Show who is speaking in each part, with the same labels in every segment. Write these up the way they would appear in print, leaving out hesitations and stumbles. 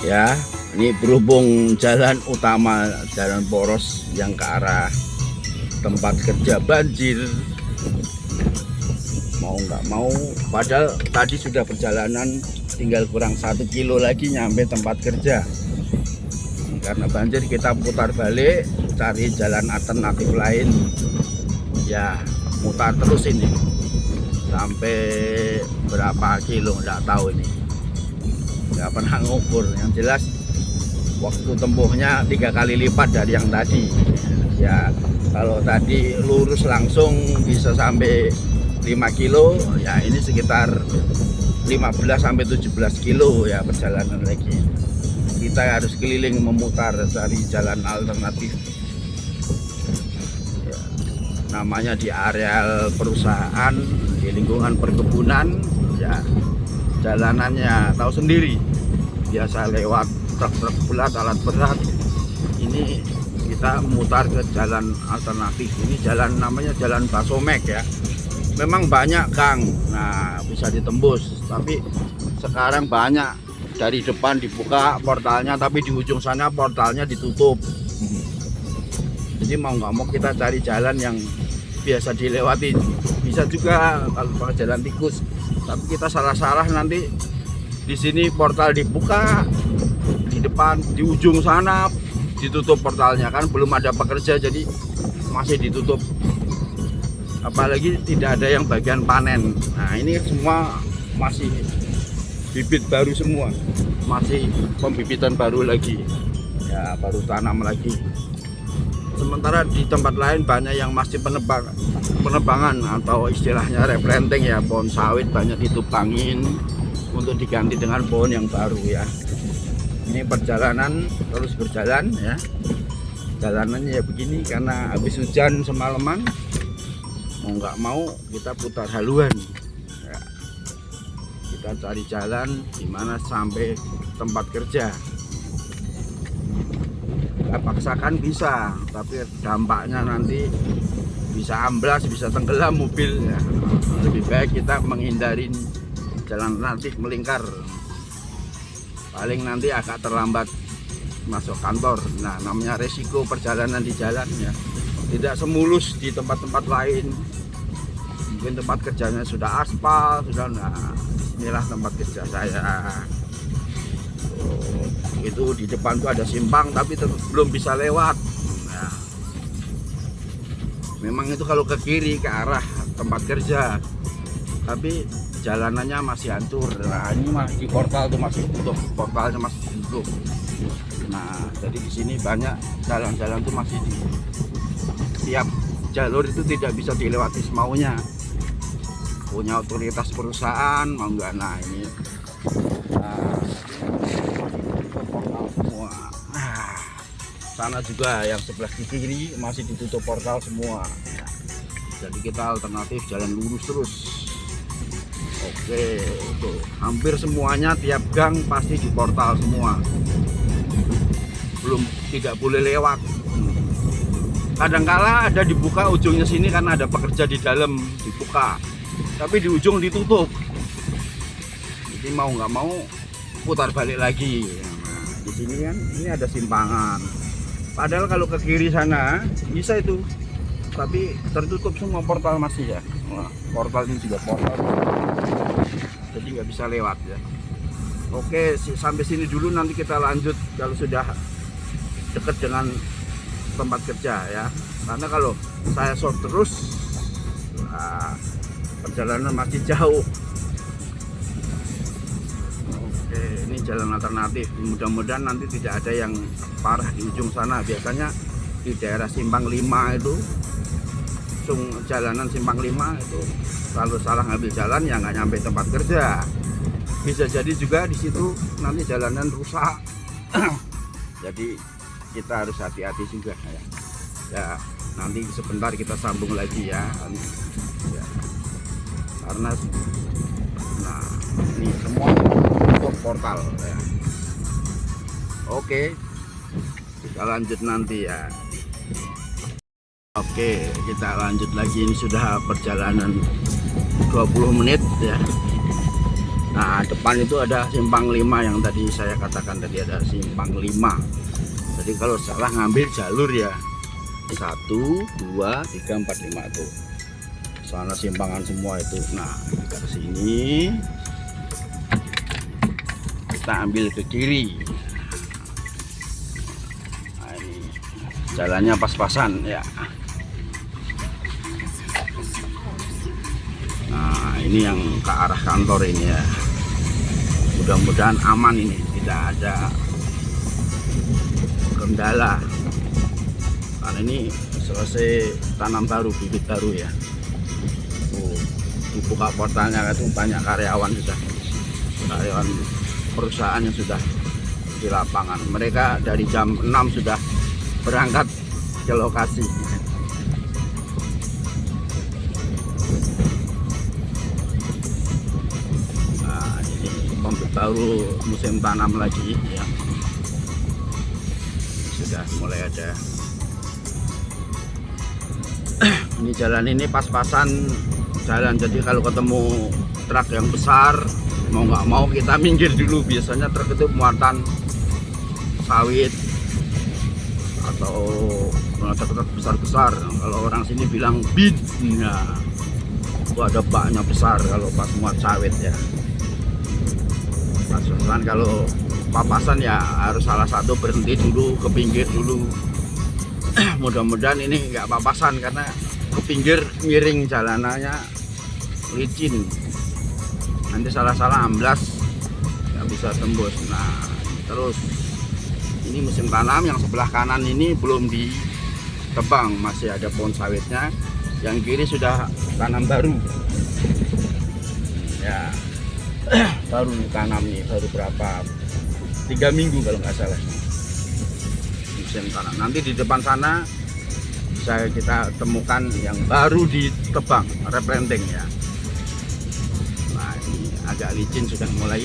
Speaker 1: Ya, ini berhubung jalan utama, jalan poros yang ke arah tempat kerja banjir, mau nggak mau, padahal tadi sudah perjalanan tinggal kurang 1 kilo lagi nyampe tempat kerja. Karena banjir kita putar balik, cari jalan alternatif lain. Ya, mutar terus ini sampai berapa kilo nggak tahu ini, nggak pernah ngukur. Yang jelas waktu tempuhnya 3 kali lipat dari yang tadi. Ya, kalau tadi lurus langsung bisa sampai 5 kilo, ya ini sekitar 15 sampai 17 kilo ya perjalanan lagi. Kita harus keliling memutar cari jalan alternatif. Ya, namanya di areal perusahaan, di lingkungan perkebunan, ya jalanannya tahu sendiri. Biasa lewat truk-truk berat, alat berat. Ini kita memutar ke jalan alternatif. Ini jalan namanya Jalan Basomek ya. Memang banyak gang, nah bisa ditembus. Tapi sekarang banyak dari depan dibuka portalnya, tapi di ujung sana portalnya ditutup. Jadi mau nggak mau kita cari jalan yang biasa dilewati. Bisa juga kalau pakai jalan tikus. Tapi kita salah-salah nanti di sini portal dibuka, di depan di ujung sana ditutup portalnya, kan belum ada pekerja jadi masih ditutup. Apalagi tidak ada yang bagian panen. Nah ini semua masih bibit baru semua, masih pembibitan baru lagi ya, baru tanam lagi. Sementara di tempat lain banyak yang masih penebangan atau istilahnya replanting ya, pohon sawit banyak ditupangin untuk diganti dengan pohon yang baru ya. Ini perjalanan terus berjalan ya, jalanannya ya begini karena habis hujan semalaman, mau nggak mau kita putar haluan ya. Kita cari jalan gimana sampai tempat kerja. Kita paksakan bisa, tapi dampaknya nanti bisa amblas, bisa tenggelam mobil ya. Lebih baik kita menghindari jalan nanti melingkar, paling nanti agak terlambat masuk kantor. Nah namanya resiko perjalanan di jalan ya, tidak semulus di tempat-tempat lain. Mungkin tempat kerjanya sudah aspal, sudah, nah inilah tempat kerja saya. Itu di depan tuh ada simpang tapi belum bisa lewat. Nah, memang itu kalau ke kiri ke arah tempat kerja, tapi jalanannya masih hancur. Nah ini masih di portal tuh masih tutup, portalnya masih tutup. Nah jadi di sini banyak jalan-jalan tuh masih di tiap jalur itu tidak bisa dilewati semaunya, punya otoritas perusahaan mau enggak. Nah ini portal semua. Nah, sana juga yang sebelah kiri masih ditutup portal semua. Jadi kita alternatif jalan lurus terus. Oke, tuh hampir semuanya tiap gang pasti di portal semua. Belum, tidak boleh lewat. Kadangkala ada dibuka ujungnya sini karena ada pekerja di dalam, dibuka. Tapi di ujung ditutup. Jadi mau nggak mau putar balik lagi. Nah, di sini kan ini ada simpangan. Padahal kalau ke kiri sana bisa itu, tapi tertutup semua portal masih ya. Nah, portal ini juga portal, jadi nggak bisa lewat ya. Oke, sampai sini dulu, nanti kita lanjut kalau sudah dekat dengan tempat kerja ya. Karena kalau saya short terus, nah, perjalanan masih jauh. Oke, ini jalan alternatif. Mudah-mudahan nanti tidak ada yang parah di ujung sana. Biasanya di daerah Simpang 5 itu, jalanan Simpang 5 itu kalau salah ngambil jalan ya nggak nyampe tempat kerja. Bisa jadi juga di situ nanti jalanan rusak. Jadi kita harus hati-hati juga ya. Ya, nanti sebentar kita sambung lagi ya. Ya. Karena nah ini semua untuk portal ya. Oke, kita lanjut nanti ya. Oke, kita lanjut lagi. Ini sudah perjalanan 20 menit ya. Nah, depan itu ada simpang 5 yang tadi saya katakan, tadi ada simpang 5. Jadi kalau salah ngambil jalur ya 1, 2, 3, 4, 5 tuh. Sana simpangan semua itu. Nah, kita ke sini. Kita ambil ke kiri. Nah, ini jalannya pas-pasan ya. Nah, ini yang ke arah kantor ini ya. Mudah-mudahan aman ini, tidak ada kendala. Karena ini selesai tanam baru, bibit baru ya. Dibuka portalnya itu banyak karyawan sudah, karyawan perusahaan yang sudah di lapangan. Mereka dari jam 6 sudah berangkat ke lokasi. Nah, ini baru musim tanam lagi ya. Sudah mulai ada. Ini jalan ini pas-pasan jalan, jadi kalau ketemu truk yang besar mau nggak mau kita minggir dulu. Biasanya truk itu muatan sawit atau truk besar-besar. Kalau orang sini bilang bid, nah itu ada baknya besar kalau pas muat sawit ya. Pas-pasan kalau papasan ya harus salah satu berhenti dulu, ke pinggir dulu. Mudah-mudahan ini nggak papasan karena ke pinggir miring jalanannya, licin, nanti salah-salah amblas nggak bisa tembus. Nah, terus ini musim tanam, yang sebelah kanan ini belum ditebang, masih ada pohon sawitnya. Yang kiri sudah tanam baru ya. Baru tanam nih, baru berapa, 3 minggu kalau nggak salah musim tanam. Nanti di depan sana bisa kita temukan yang baru ditebang, replanting ya. Nah, ini agak licin, sudah mulai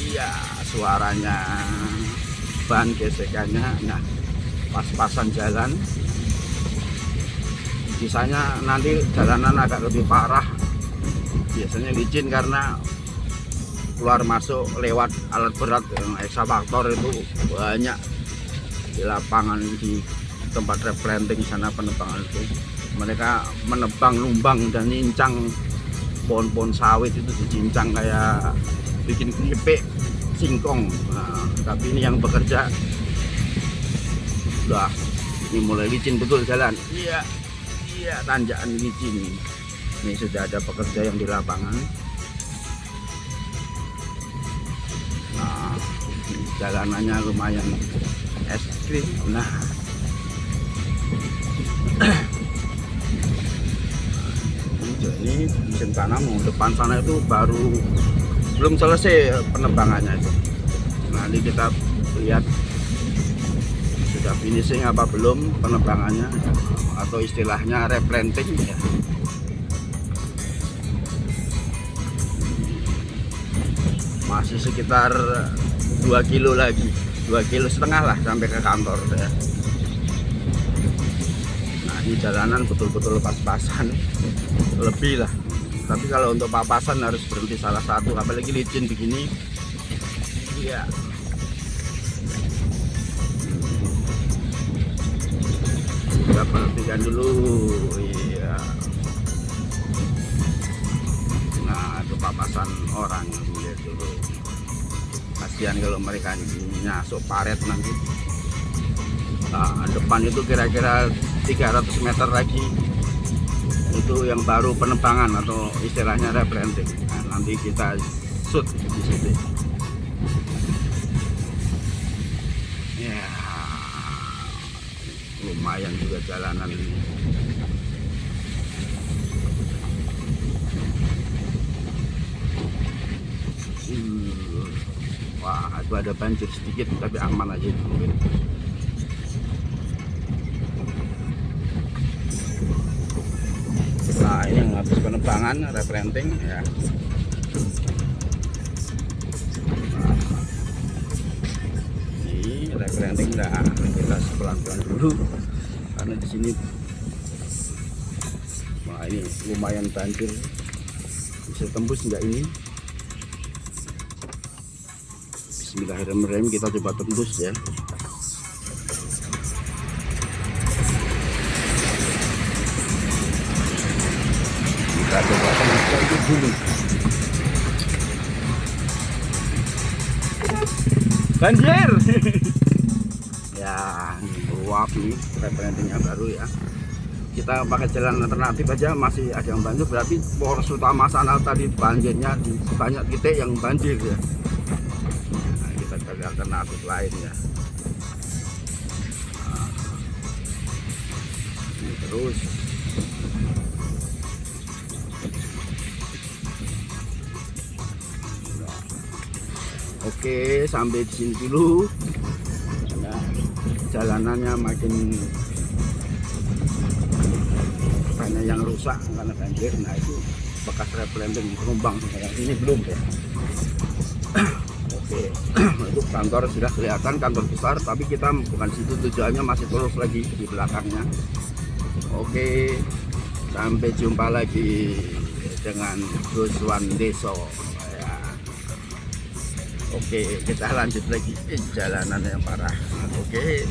Speaker 1: iya suaranya, ban gesekannya. Nah, pas-pasan jalan. Sisanya nanti jalanan agak lebih parah, biasanya licin karena keluar masuk lewat alat berat yang ekskavator itu banyak di lapangan, di tempat replanting sana penebangan itu. Mereka menebang lumbang dan nincang pohon-pohon sawit itu, dicincang kayak bikin keripik singkong. Nah, tapi ini yang bekerja udah, ini mulai licin betul jalan. Iya, tanjakan licin. Ini sudah ada pekerja yang di lapangan. Nah, jalanannya lumayan ekstrim. Nah, ini musim tanam, depan sana itu baru belum selesai penebangannya itu. Nanti kita lihat sudah finishing apa belum penebangannya, atau istilahnya replanting ya. Masih sekitar 2 kilo lagi, 2,5 kilo lah sampai ke kantor ya. Nah, ini jalanan betul-betul pas-pasan, lebih lah. Tapi kalau untuk papasan harus berhenti salah satu, apalagi licin begini. Iya. Kita perhatikan dulu. Iya. Nah, itu papasan orang, lihat dulu. Kasihan kalau mereka nyasuk paret nanti. Nah, depan itu kira-kira 300 meter lagi itu yang baru penebangan atau istilahnya replanting. Nah, nanti kita shoot di situ. Ya, lumayan juga jalanan ini. Wah, itu ada banjir sedikit tapi aman aja mungkin. Nah, ini yang habis penebangan, replanting ya. Nah, ini replanting, dah kita pelan-pelan dulu karena di sini. Wah, ini lumayan banjir, bisa tembus enggak ini? Bismillahirrahmanirrahim, kita coba tembus ya. Kita coba tembus dulu. Banjir. Ya, luap nih, referensinya baru ya. Kita pakai jalan alternatif aja masih ada yang banjir, berarti poros utama sana tadi banjirnya di banyak titik yang banjir ya. Nah, kita cari alternatif lain ya. Nah, ini terus nah, oke, sampai di sini dulu. Nah, jalanannya makin banyak yang rusak karena banjir. Nah, itu bekas repelling penumpang ini belum ya. Oke. Itu kantor sudah kelihatan, kantor besar, tapi kita bukan situ tujuannya, masih terus lagi di belakangnya. Oke, sampai jumpa lagi dengan Gus Wandeso ya. Oke, kita lanjut lagi jalanan yang parah. Oke.